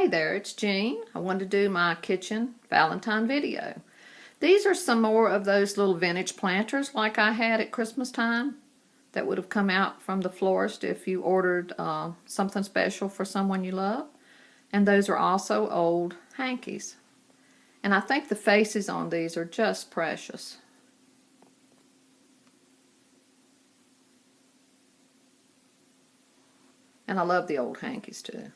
Hey there, it's Jean. I wanted to do my kitchen Valentine video. These are some more of those little vintage planters like I had at Christmas time that would have come out from the florist if you ordered something special for someone you love. And those are also old hankies. And I think the faces on these are just precious. And I love the old hankies too.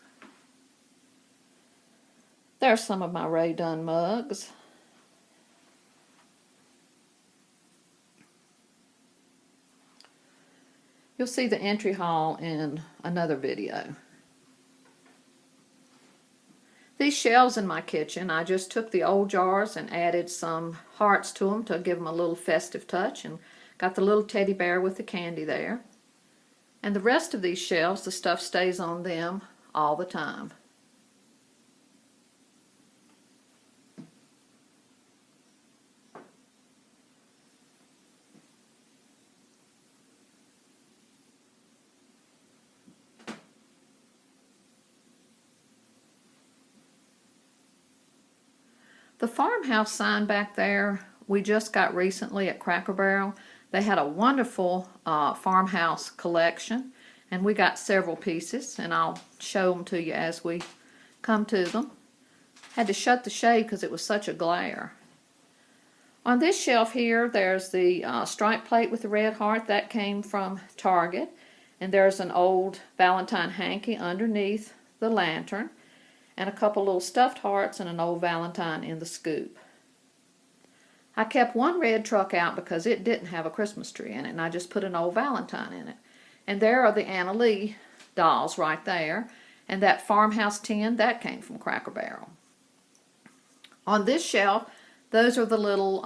There's some of my Ray Dunn mugs. You'll see the entry hall in another video. These shelves in my kitchen, I just took the old jars and added some hearts to them to give them a little festive touch, and got the little teddy bear with the candy there. And the rest of these shelves, the stuff stays on them all the time. The Farmhouse sign back there, we just got recently at Cracker Barrel. They had a wonderful Farmhouse collection, and we got several pieces, and I'll show them to you as we come to them. Had to shut the shade because it was such a glare. On this shelf here, there's the stripe plate with the red heart. That came from Target. And there's an old Valentine hanky underneath the lantern, and a couple little stuffed hearts and an old Valentine in the scoop. I kept one red truck out because it didn't have a Christmas tree in it, and I just put an old Valentine in it. And there are the Anna Lee dolls right there. And that Farmhouse tin, that came from Cracker Barrel. On this shelf, those are the little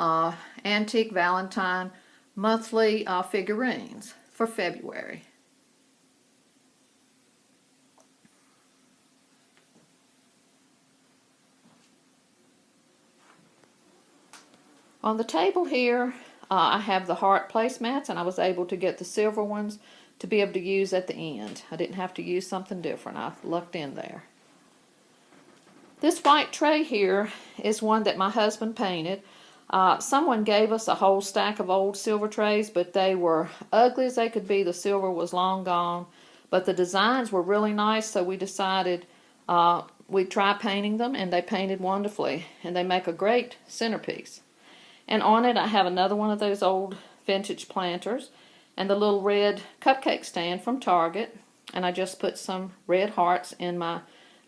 antique Valentine monthly figurines for February. On the table here, I have the heart placemats, and I was able to get the silver ones to be able to use at the end. I didn't have to use something different. I lucked in there. This white tray here is one that my husband painted. Someone gave us a whole stack of old silver trays, but they were ugly as they could be. The silver was long gone, but the designs were really nice, so we decided we'd try painting them, and they painted wonderfully, and they make a great centerpiece. And on it I have another one of those old vintage planters and the little red cupcake stand from Target. And I just put some red hearts in my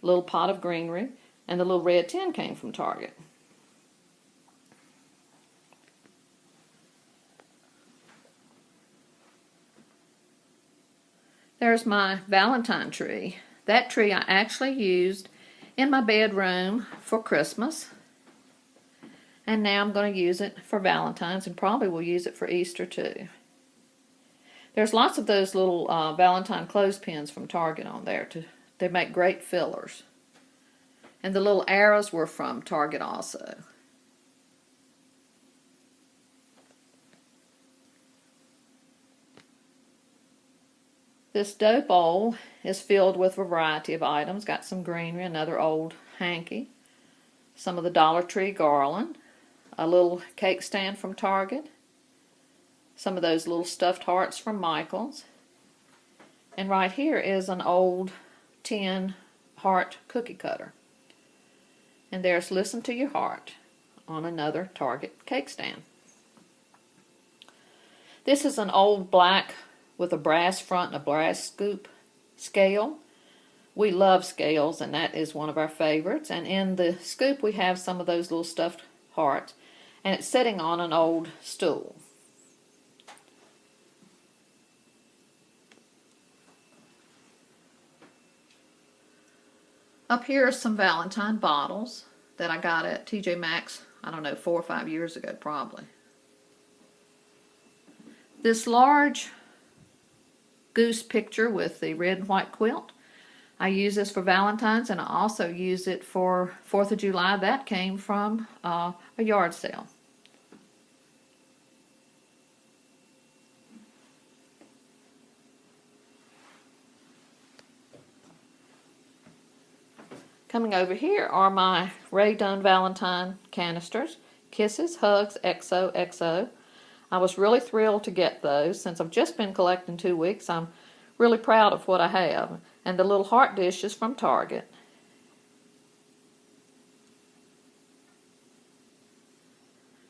little pot of greenery, and the little red tin came from Target. There's my Valentine tree. That tree I actually used in my bedroom for Christmas. And now I'm going to use it for Valentine's, and probably will use it for Easter too. There's lots of those little Valentine clothespins from Target on there. They make great fillers. And the little arrows were from Target also. This dough bowl is filled with a variety of items. Got some greenery, another old hanky, some of the Dollar Tree garland, a little cake stand from Target, some of those little stuffed hearts from Michael's, and right here is an old tin heart cookie cutter. And there's Listen to Your Heart on another Target cake stand. This is an old black with a brass front and a brass scoop scale. We love scales, and that is one of our favorites. And in the scoop we have some of those little stuffed hearts, and it's sitting on an old stool. Up here are some Valentine bottles that I got at TJ Maxx, I don't know, 4 or 5 years ago probably. This large goose picture with the red and white quilt, I use this for Valentine's, and I also use it for 4th of July. That came from a yard sale. Coming over here are my Ray Dunn Valentine canisters. Kisses, Hugs, XOXO. I was really thrilled to get those. Since I've just been collecting 2 weeks, I'm really proud of what I have. And the little heart dishes from Target.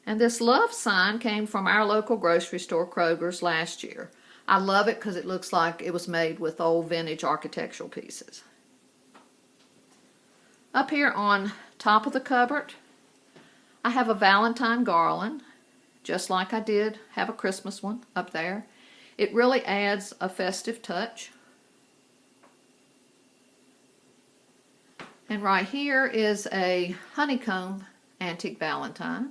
And this love sign came from our local grocery store, Kroger's, last year. I love it because it looks like it was made with old vintage architectural pieces. Up here on top of the cupboard, I have a Valentine garland, just like I did have a Christmas one up there. It really adds a festive touch. And right here is a honeycomb antique Valentine.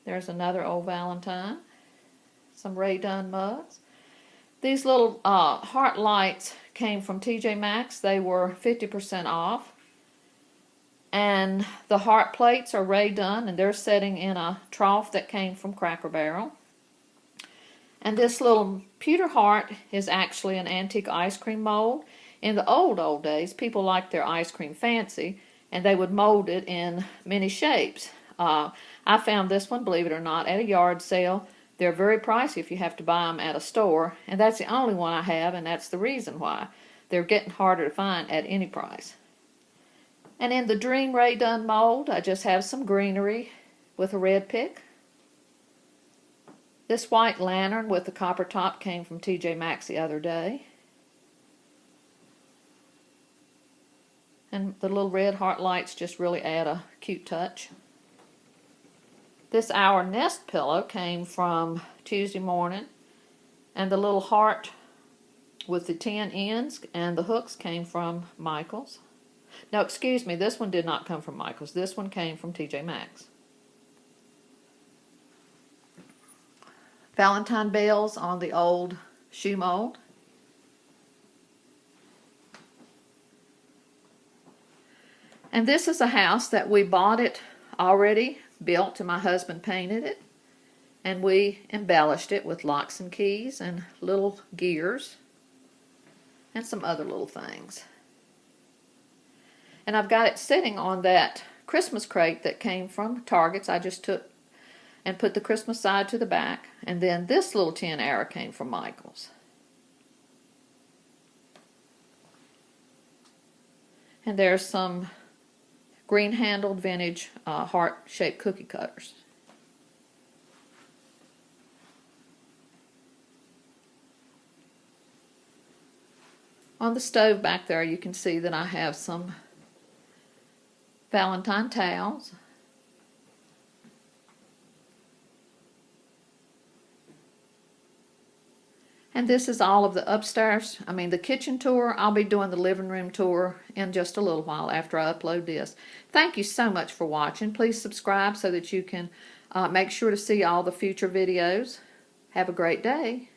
There's another old Valentine. Some Ray Dunn mugs. These little heart lights came from TJ Maxx. They were 50% off. And the heart plates are Ray Dunn, and they're sitting in a trough that came from Cracker Barrel. And this little pewter heart is actually an antique ice cream mold. In the old days, people liked their ice cream fancy, and they would mold it in many shapes. I found this one, believe it or not, at a yard sale. They're very pricey if you have to buy them at a store, and that's the only one I have, and that's the reason why. They're getting harder to find at any price. And in the Dream Ray Dunn mold, I just have some greenery with a red pick. This white lantern with the copper top came from TJ Maxx the other day. And the little red heart lights just really add a cute touch. This Our Nest pillow came from Tuesday Morning, and the little heart with the 10 ends and the hooks came from Michael's. No, excuse me, this one did not come from Michael's. This one came from TJ Maxx. Valentine bells on the old shoe mold. And this is a house that we bought it already built, and my husband painted it, and we embellished it with locks and keys and little gears and some other little things. And I've got it sitting on that Christmas crate that came from Target's. I just took and put the Christmas side to the back, and then this little tin arrow came from Michael's. And there's some green-handled vintage heart-shaped cookie cutters. On the stove back there, you can see that I have some Valentine towels. And this is all of the upstairs, the kitchen tour. I'll be doing the living room tour in just a little while after I upload this. Thank you so much for watching. Please subscribe so that you can make sure to see all the future videos. Have a great day.